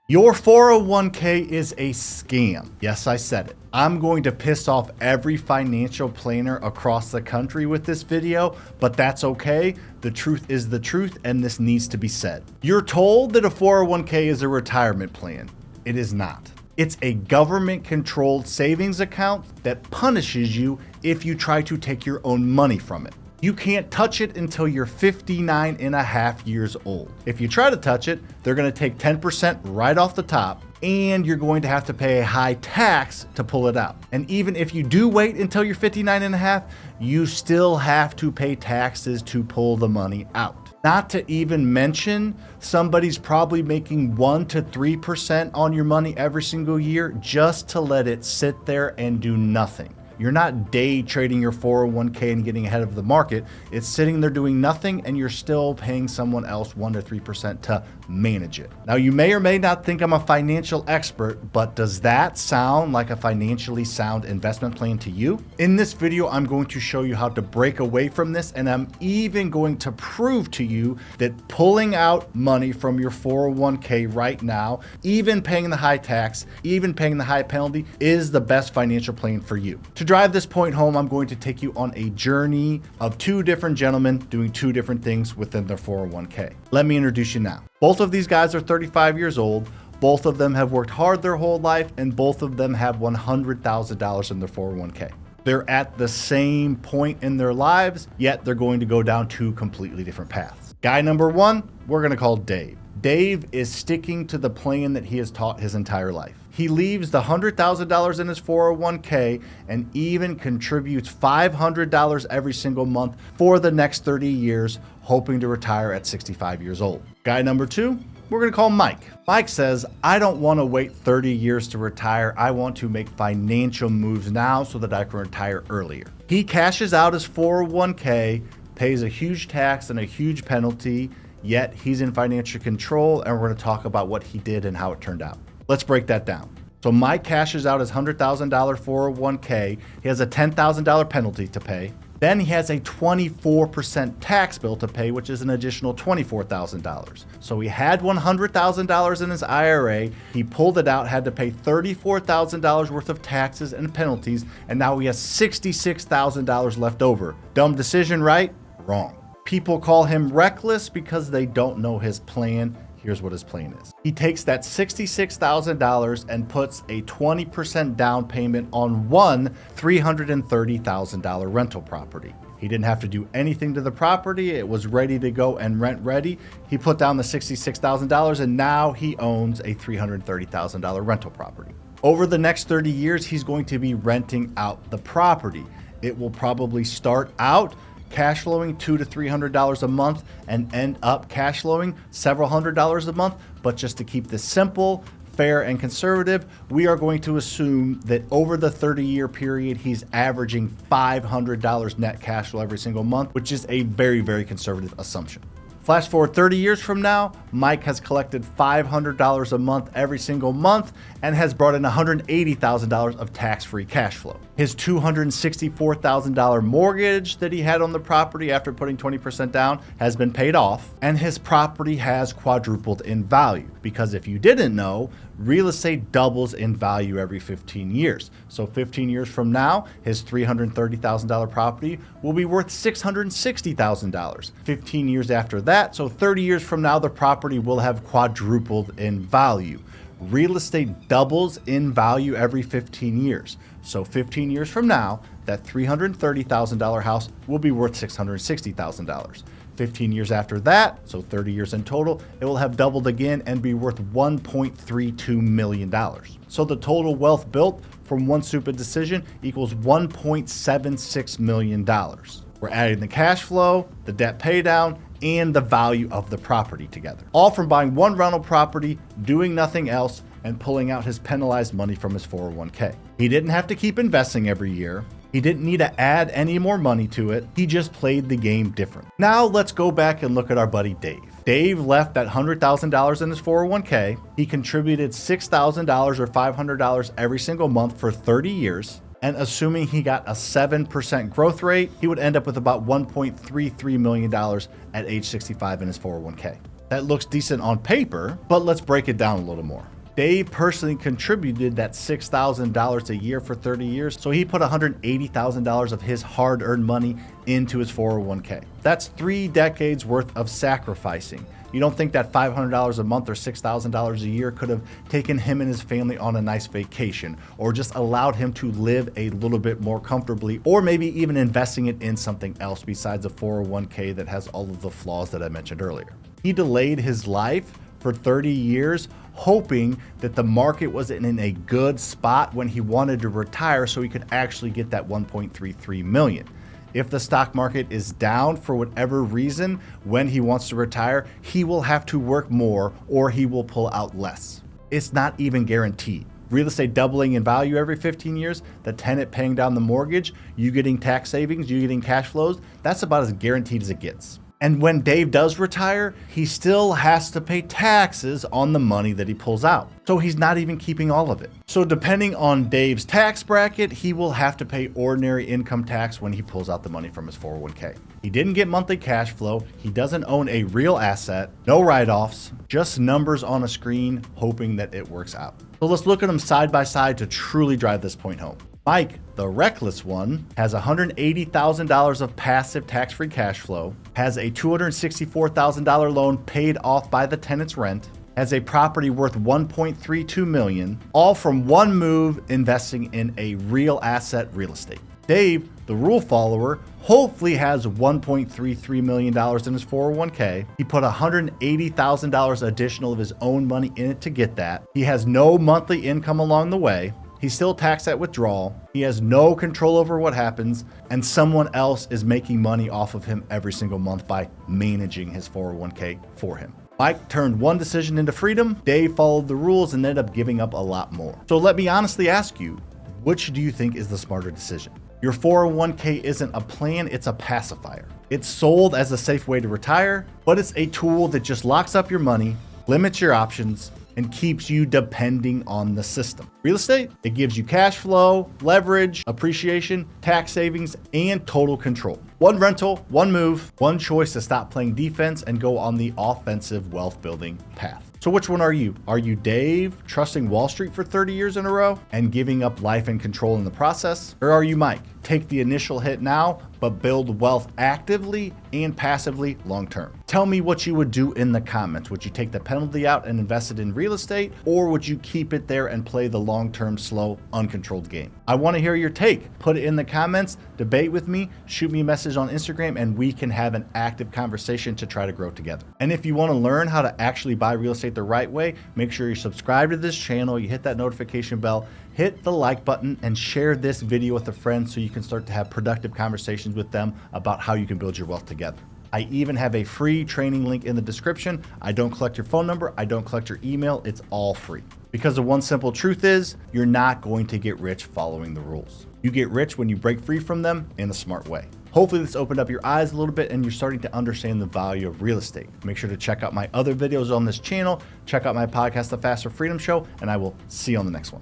Your 401k is a scam. Yes, I said it. I'm going to piss off every financial planner across the country with this video, but that's okay. The truth is the truth, and this needs to be said. You're told that a 401k is a retirement plan. It is not. It's a government-controlled savings account that punishes you if you try to take your own money from it. You can't touch it until you're 59 and a half years old. If you try to touch it, they're going to take 10% right off the top, and you're going to have to pay a high tax to pull it out. And even if you do wait until you're 59 and a half, you still have to pay taxes to pull the money out. Not to even mention, somebody's probably making 1 to 3% on your money every single year just to let it sit there and do nothing. You're not day trading your 401k and getting ahead of the market. It's sitting there doing nothing, and you're still paying someone else 1 to 3% to manage it. Now, you may or may not think I'm a financial expert, but does that sound like a financially sound investment plan to you? In this video, I'm going to show you how to break away from this, and I'm even going to prove to you that pulling out money from your 401k right now, even paying the high tax, even paying the high penalty, is the best financial plan for you. To drive this point home, I'm going to take you on a journey of two different gentlemen doing two different things within their 401k. Let me introduce you now. Both of these guys are 35 years old. Both of them have worked hard their whole life, and both of them have $100,000 in their 401k. They're at the same point in their lives, yet they're going to go down two completely different paths. Guy number one, we're going to call Dave. Dave is sticking to the plan that he has taught his entire life. He leaves the $100,000 in his 401k and even contributes $500 every single month for the next 30 years, hoping to retire at 65 years old. Guy number two, we're going to call Mike. Mike says, I don't want to wait 30 years to retire. I want to make financial moves now so that I can retire earlier. He cashes out his 401k, pays a huge tax and a huge penalty, yet he's in financial control, and we're going to talk about what he did and how it turned out. Let's break that down. So Mike cashes out his $100,000 401k. He has a $10,000 penalty to pay. Then he has a 24% tax bill to pay, which is an additional $24,000. So he had $100,000 in his IRA. He pulled it out, had to pay $34,000 worth of taxes and penalties, and now he has $66,000 left over. Dumb decision, right? Wrong. People call him reckless because they don't know his plan. Here's what his plan is. He takes that $66,000 and puts a 20% down payment on one $330,000 rental property. He didn't have to do anything to the property. It was ready to go and rent ready. He put down the $66,000 and now he owns a $330,000 rental property. Over the next 30 years, he's going to be renting out the property. It will probably start out cash flowing $200 to $300 a month and end up cash flowing several $100s a month. But just to keep this simple, fair, and conservative, we are going to assume that over the 30-year period, he's averaging $500 net cash flow every single month, which is a very, very conservative assumption. Flash forward 30 years from now, Mike has collected $500 a month every single month and has brought in $180,000 of tax-free cash flow. His $264,000 mortgage that he had on the property after putting 20% down has been paid off, and his property has quadrupled in value. Because if you didn't know, real estate doubles in value every 15 years. So 15 years from now, his $330,000 property will be worth $660,000. 15 years after that, so 30 years from now, the property will have quadrupled in value. Real estate doubles in value every 15 years. So 15 years from now, that $330,000 house will be worth $660,000. 15 years after that, so 30 years in total, it will have doubled again and be worth $1.32 million. So the total wealth built from one stupid decision equals $1.76 million. We're adding the cash flow, the debt pay down, and the value of the property together. All from buying one rental property, doing nothing else, and pulling out his penalized money from his 401k. He didn't have to keep investing every year. He didn't need to add any more money to it. He just played the game different. Now let's go back and look at our buddy Dave. Dave left that $100,000 in his 401k. He contributed $6,000 or $500 every single month for 30 years. And assuming he got a 7% growth rate, he would end up with about $1.33 million at age 65 in his 401k. That looks decent on paper, but let's break it down a little more. Dave personally contributed that $6,000 a year for 30 years, so he put $180,000 of his hard-earned money into his 401k. That's 3 decades worth of sacrificing. You don't think that $500 a month or $6,000 a year could have taken him and his family on a nice vacation, or just allowed him to live a little bit more comfortably, or maybe even investing it in something else besides a 401k that has all of the flaws that I mentioned earlier. He delayed his life for 30 years, hoping that the market was in a good spot when he wanted to retire so he could actually get that $1.33 million. If the stock market is down for whatever reason when he wants to retire, he will have to work more or he will pull out less. It's not even guaranteed. Real estate doubling in value every 15 years, the tenant paying down the mortgage, you getting tax savings, you getting cash flows, that's about as guaranteed as it gets. And when Dave does retire, he still has to pay taxes on the money that he pulls out. So he's not even keeping all of it. So depending on Dave's tax bracket, he will have to pay ordinary income tax when he pulls out the money from his 401k. He didn't get monthly cash flow. He doesn't own a real asset, no write-offs, just numbers on a screen, hoping that it works out. So let's look at them side by side to truly drive this point home. Mike, the reckless one, has $180,000 of passive tax-free cash flow, has a $264,000 loan paid off by the tenant's rent, has a property worth $1.32 million, all from one move investing in a real asset, real estate. Dave, the rule follower, hopefully has $1.33 million in his 401k. He put $180,000 additional of his own money in it to get that. He has no monthly income along the way. He's still taxed at withdrawal. He has no control over what happens, and someone else is making money off of him every single month by managing his 401k for him. Mike turned one decision into freedom. Dave followed the rules and ended up giving up a lot more. So let me honestly ask you, which do you think is the smarter decision? Your 401k isn't a plan, it's a pacifier. It's sold as a safe way to retire, but it's a tool that just locks up your money, limits your options, and keeps you depending on the system. Real estate, it gives you cash flow, leverage, appreciation, tax savings, and total control. One rental, one move, one choice to stop playing defense and go on the offensive wealth building path. So which one are you? Are you Dave, trusting Wall Street for 30 years in a row and giving up life and control in the process? Or are you Mike? Take the initial hit now, but build wealth actively and passively long term. Tell me what you would do in the comments. Would you take the penalty out and invest it in real estate? Or would you keep it there and play the long-term, slow, uncontrolled game? I want to hear your take. Put it in the comments, debate with me, shoot me a message on Instagram, and we can have an active conversation to try to grow together. And if you want to learn how to actually buy real estate the right way, make sure you subscribe to this channel, you hit that notification bell, hit the like button, and share this video with a friend so you can start to have productive conversations with them about how you can build your wealth together. I even have a free training link in the description. I don't collect your phone number. I don't collect your email. It's all free. Because the one simple truth is, you're not going to get rich following the rules. You get rich when you break free from them in a smart way. Hopefully this opened up your eyes a little bit and you're starting to understand the value of real estate. Make sure to check out my other videos on this channel. Check out my podcast, The Faster Freedom Show, and I will see you on the next one.